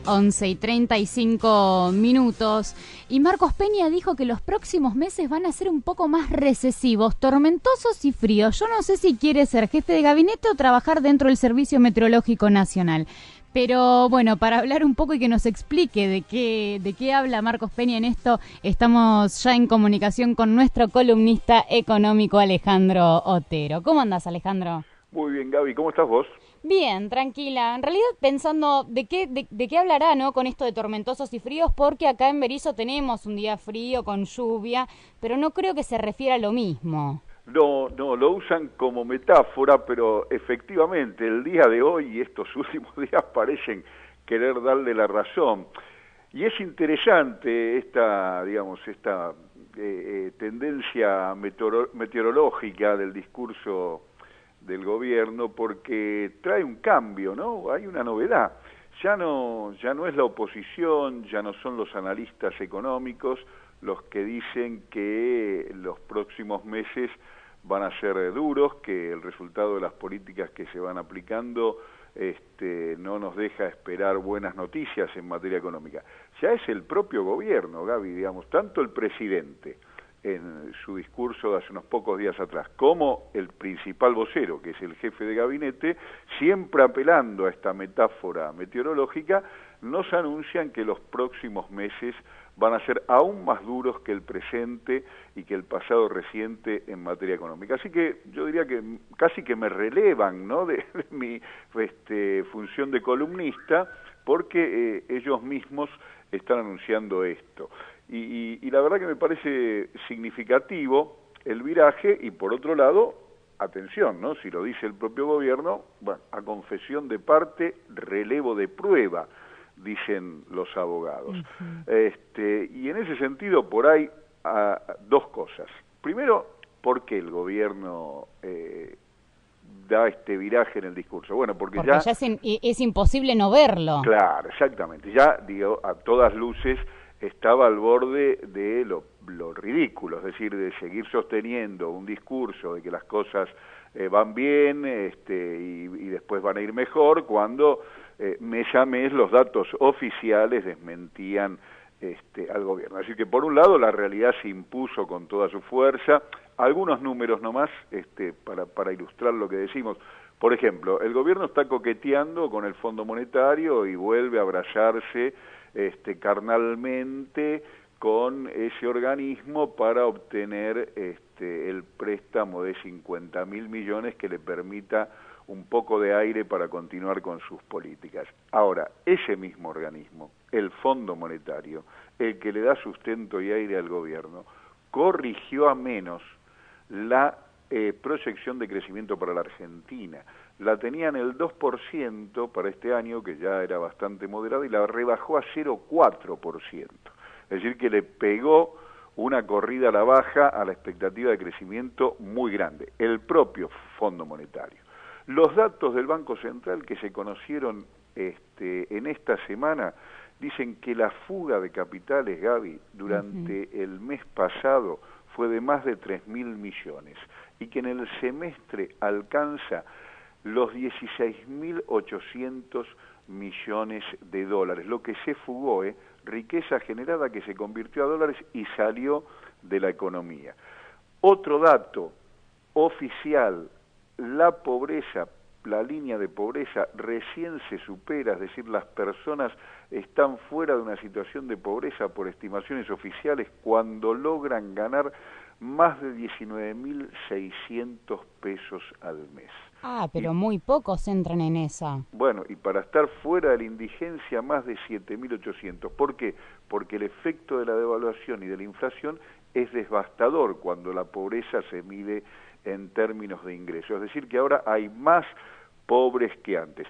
11:35. Y Marcos Peña dijo que los próximos meses van a ser un poco más recesivos, tormentosos y fríos. Yo no sé si quiere ser jefe de gabinete o trabajar dentro del Servicio Meteorológico Nacional. Pero bueno, para hablar un poco y que nos explique de qué habla Marcos Peña en esto, estamos ya en comunicación con nuestro columnista económico Alejandro Otero. ¿Cómo andás, Alejandro? Muy bien, Gaby, ¿cómo estás vos? Bien, tranquila. En realidad pensando de qué hablará, ¿no? Con esto de tormentosos y fríos, porque acá en Berisso tenemos un día frío con lluvia, pero no creo que se refiera a lo mismo. No, lo usan como metáfora, pero efectivamente el día de hoy y estos últimos días parecen querer darle la razón. Y es interesante esta tendencia meteorológica del discurso del gobierno, porque trae un cambio, ¿no? Hay una novedad. Ya no es la oposición, ya no son los analistas económicos los que dicen que los próximos meses van a ser duros, que el resultado de las políticas que se van aplicando no nos deja esperar buenas noticias en materia económica. Ya es el propio gobierno, Gaby, digamos, tanto el presidente en su discurso de hace unos pocos días atrás, como el principal vocero, que es el jefe de gabinete, siempre apelando a esta metáfora meteorológica, nos anuncian que los próximos meses van a ser aún más duros que el presente y que el pasado reciente en materia económica. Así que yo diría que casi que me relevan, ¿no?, de mi función de columnista, porque ellos mismos están anunciando esto. Y la verdad que me parece significativo el viraje, y por otro lado, atención, ¿no? Si lo dice el propio gobierno, bueno, a confesión de parte, relevo de prueba, dicen los abogados. Y en ese sentido, por ahí, dos cosas. Primero, ¿por qué el gobierno da este viraje en el discurso? Bueno, porque ya es imposible no verlo. Claro, exactamente. Ya, digo, a todas luces estaba al borde de lo ridículo, es decir, de seguir sosteniendo un discurso de que las cosas van bien y después van a ir mejor, cuando mes a mes los datos oficiales desmentían al gobierno. Así que por un lado la realidad se impuso con toda su fuerza. Algunos números nomás para ilustrar lo que decimos. Por ejemplo, el gobierno está coqueteando con el Fondo Monetario y vuelve a abrazarse carnalmente con ese organismo para obtener el préstamo de 50.000 millones que le permita un poco de aire para continuar con sus políticas. Ahora, ese mismo organismo, el Fondo Monetario, el que le da sustento y aire al gobierno, corrigió a menos la proyección de crecimiento para la Argentina. La tenían el 2% para este año, que ya era bastante moderado, y la rebajó a 0,4%. Es decir, que le pegó una corrida a la baja a la expectativa de crecimiento muy grande, el propio Fondo Monetario. Los datos del Banco Central que se conocieron en esta semana dicen que la fuga de capitales, Gaby, durante el mes pasado fue de más de 3.000 millones y que en el semestre alcanza los 16.800 millones de dólares, lo que se fugó, riqueza generada que se convirtió a dólares y salió de la economía. Otro dato oficial, la pobreza, la línea de pobreza recién se supera, es decir, las personas están fuera de una situación de pobreza por estimaciones oficiales cuando logran ganar más de 19.600 pesos al mes. Pero muy pocos entran en esa. Bueno, y para estar fuera de la indigencia, más de 7.800. ¿Por qué? Porque el efecto de la devaluación y de la inflación es devastador cuando la pobreza se mide en términos de ingresos. Es decir, que ahora hay más pobres que antes.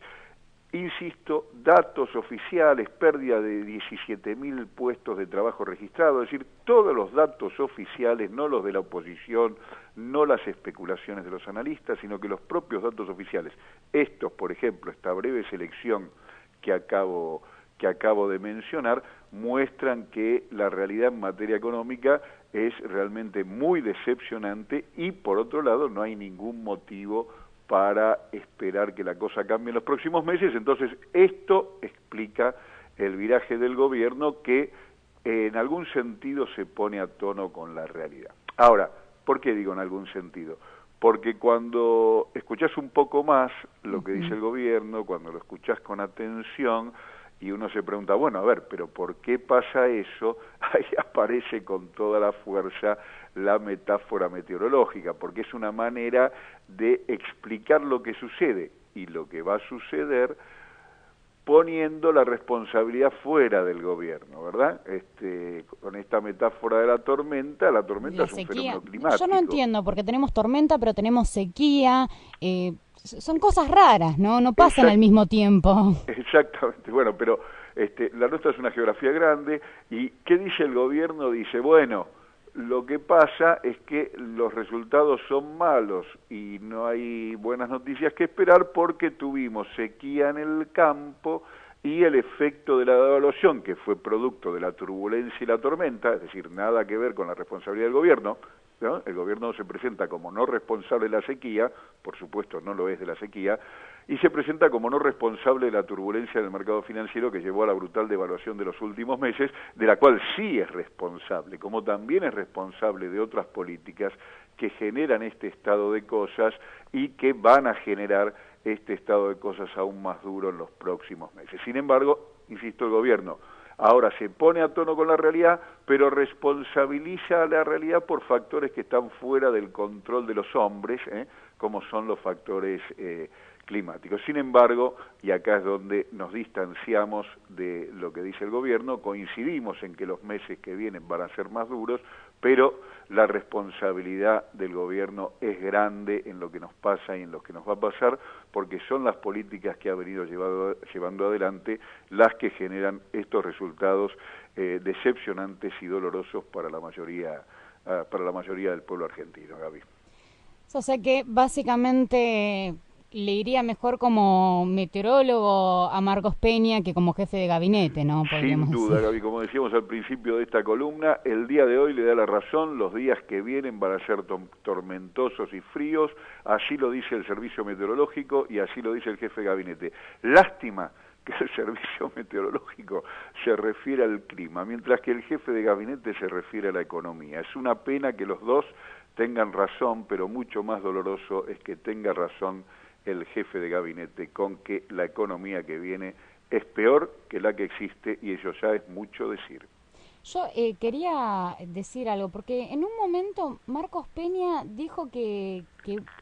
Insisto, datos oficiales, pérdida de 17.000 puestos de trabajo registrados, es decir, todos los datos oficiales, no los de la oposición, no las especulaciones de los analistas, sino que los propios datos oficiales. Estos, por ejemplo, esta breve selección que acabo de mencionar, muestran que la realidad en materia económica es realmente muy decepcionante y, por otro lado, no hay ningún motivo para esperar que la cosa cambie en los próximos meses. Entonces, esto explica el viraje del gobierno que en algún sentido se pone a tono con la realidad. Ahora, ¿por qué digo en algún sentido? Porque cuando escuchás un poco más lo que dice el gobierno, cuando lo escuchás con atención y uno se pregunta, bueno, a ver, pero ¿por qué pasa eso? Ahí aparece con toda la fuerza la metáfora meteorológica, porque es una manera de explicar lo que sucede y lo que va a suceder poniendo la responsabilidad fuera del gobierno, ¿verdad? Con esta metáfora de la tormenta es un fenómeno climático. Yo no entiendo, porque tenemos tormenta, pero tenemos sequía, son cosas raras, ¿no? No pasan al mismo tiempo. Exactamente, bueno, pero la nuestra es una geografía grande, y ¿qué dice el gobierno? Dice, bueno, lo que pasa es que los resultados son malos y no hay buenas noticias que esperar porque tuvimos sequía en el campo y el efecto de la devaluación, que fue producto de la turbulencia y la tormenta, es decir, nada que ver con la responsabilidad del gobierno, ¿no? El gobierno se presenta como no responsable de la sequía, por supuesto no lo es de la sequía, y se presenta como no responsable de la turbulencia del mercado financiero que llevó a la brutal devaluación de los últimos meses, de la cual sí es responsable, como también es responsable de otras políticas que generan este estado de cosas y que van a generar este estado de cosas aún más duro en los próximos meses. Sin embargo, insisto, el gobierno ahora se pone a tono con la realidad, pero responsabiliza a la realidad por factores que están fuera del control de los hombres, como son los factores climáticos. Sin embargo, y acá es donde nos distanciamos de lo que dice el gobierno, coincidimos en que los meses que vienen van a ser más duros, pero la responsabilidad del gobierno es grande en lo que nos pasa y en lo que nos va a pasar, porque son las políticas que ha venido llevando adelante las que generan estos resultados decepcionantes y dolorosos para la mayoría del pueblo argentino, Gaby. O sea que básicamente le iría mejor como meteorólogo a Marcos Peña que como jefe de gabinete, ¿no? Sin duda, Gaby, como decíamos al principio de esta columna, el día de hoy le da la razón, los días que vienen van a ser tormentosos y fríos, así lo dice el servicio meteorológico y así lo dice el jefe de gabinete. Lástima que el servicio meteorológico se refiere al clima, mientras que el jefe de gabinete se refiere a la economía. Es una pena que los dos tengan razón, pero mucho más doloroso es que tenga razón el jefe de gabinete con que la economía que viene es peor que la que existe y eso ya es mucho decir. Yo quería decir algo, porque en un momento Marcos Peña dijo que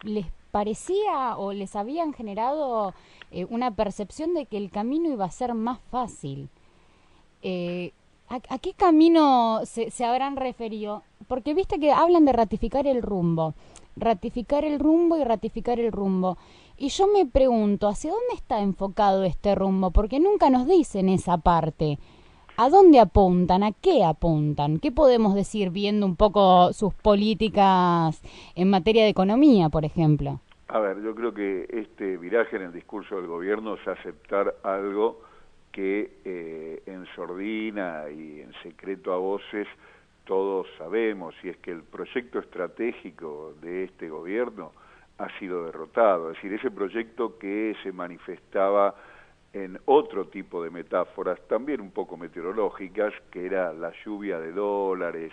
les parecía o les habían generado una percepción de que el camino iba a ser más fácil. ¿A qué camino se habrán referido? Porque viste que hablan de ratificar el rumbo y ratificar el rumbo. Y yo me pregunto, ¿hacia dónde está enfocado este rumbo? Porque nunca nos dicen esa parte. ¿A dónde apuntan? ¿A qué apuntan? ¿Qué podemos decir viendo un poco sus políticas en materia de economía, por ejemplo? A ver, yo creo que este viraje en el discurso del gobierno es aceptar algo que en sordina y en secreto a voces todos sabemos, y es que el proyecto estratégico de este gobierno ha sido derrotado, es decir, ese proyecto que se manifestaba en otro tipo de metáforas, también un poco meteorológicas, que era la lluvia de dólares,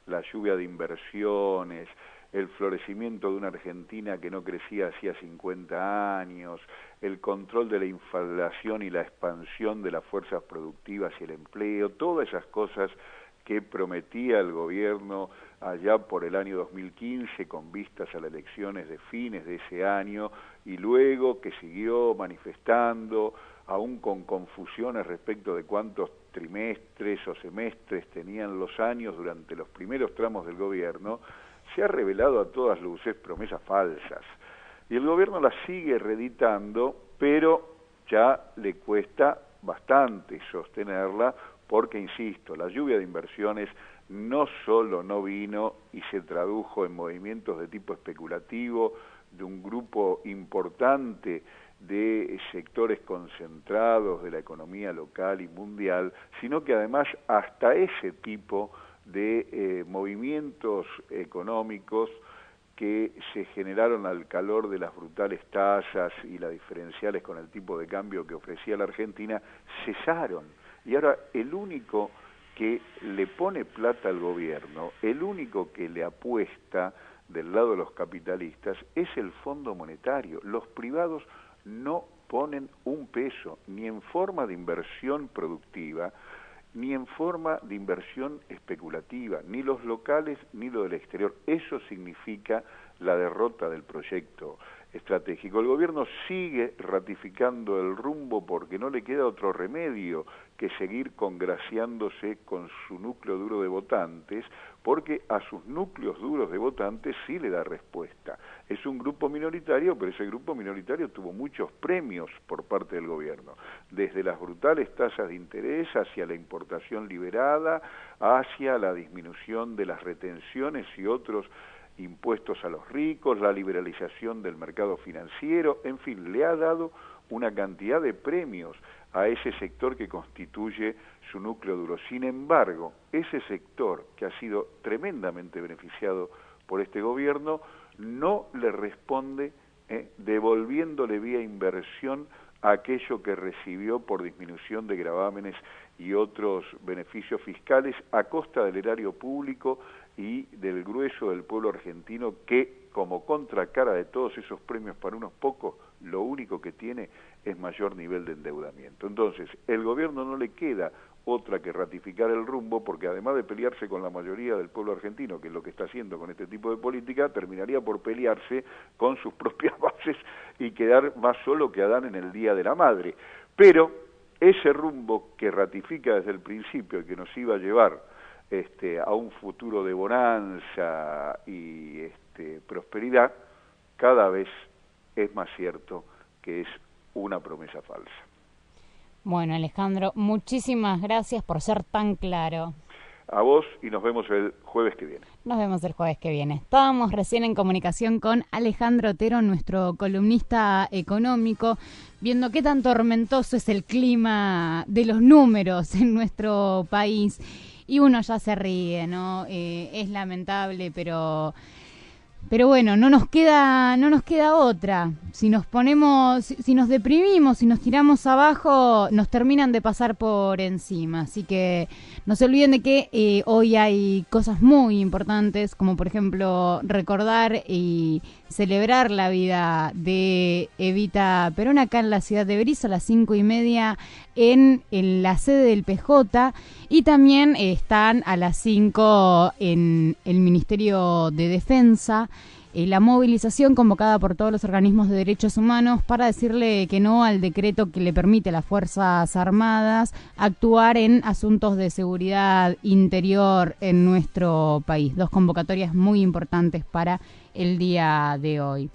la lluvia de inversiones, el florecimiento de una Argentina que no crecía hacía 50 años, el control de la inflación y la expansión de las fuerzas productivas y el empleo, todas esas cosas que prometía el gobierno allá por el año 2015 con vistas a las elecciones de fines de ese año y luego que siguió manifestando, aún con confusiones respecto de cuántos trimestres o semestres tenían los años durante los primeros tramos del gobierno, se ha revelado a todas luces promesas falsas. Y el gobierno las sigue reeditando, pero ya le cuesta bastante sostenerla, porque, insisto, la lluvia de inversiones no solo no vino y se tradujo en movimientos de tipo especulativo de un grupo importante de sectores concentrados de la economía local y mundial, sino que además hasta ese tipo de movimientos económicos que se generaron al calor de las brutales tasas y las diferenciales con el tipo de cambio que ofrecía la Argentina, cesaron. Y ahora el único que le pone plata al gobierno, el único que le apuesta del lado de los capitalistas, es el Fondo Monetario. Los privados no ponen un peso, ni en forma de inversión productiva, ni en forma de inversión especulativa, ni los locales ni lo del exterior. Eso significa la derrota del proyecto estratégico. El gobierno sigue ratificando el rumbo porque no le queda otro remedio que seguir congraciándose con su núcleo duro de votantes, porque a sus núcleos duros de votantes sí le da respuesta. Es un grupo minoritario, pero ese grupo minoritario tuvo muchos premios por parte del gobierno, desde las brutales tasas de interés, hacia la importación liberada, hacia la disminución de las retenciones y otros impuestos a los ricos, la liberalización del mercado financiero, en fin, le ha dado una cantidad de premios a ese sector que constituye su núcleo duro. Sin embargo, ese sector que ha sido tremendamente beneficiado por este gobierno no le responde devolviéndole vía inversión aquello que recibió por disminución de gravámenes y otros beneficios fiscales a costa del erario público y del grueso del pueblo argentino, que como contracara de todos esos premios para unos pocos, lo único que tiene es mayor nivel de endeudamiento. Entonces, el gobierno no le queda otra que ratificar el rumbo, porque además de pelearse con la mayoría del pueblo argentino, que es lo que está haciendo con este tipo de política, terminaría por pelearse con sus propias bases y quedar más solo que Adán en el Día de la Madre. Pero ese rumbo que ratifica desde el principio y que nos iba a llevar a un futuro de bonanza y prosperidad, cada vez es más cierto que es una promesa falsa. Bueno, Alejandro, muchísimas gracias por ser tan claro. A vos, y nos vemos el jueves que viene. Nos vemos el jueves que viene. Estábamos recién en comunicación con Alejandro Otero, nuestro columnista económico, viendo qué tan tormentoso es el clima de los números en nuestro país. Y uno ya se ríe, ¿no? Es lamentable, pero bueno, no nos queda otra. Si nos ponemos, si nos deprimimos, si nos tiramos abajo, nos terminan de pasar por encima. Así que no se olviden de que hoy hay cosas muy importantes, como por ejemplo recordar y celebrar la vida de Evita Perón acá en la ciudad de Berisso a las 5:30 en la sede del PJ, y también están a las 5 en el Ministerio de Defensa la movilización convocada por todos los organismos de derechos humanos para decirle que no al decreto que le permite a las Fuerzas Armadas actuar en asuntos de seguridad interior en nuestro país. Dos convocatorias muy importantes para el día de hoy.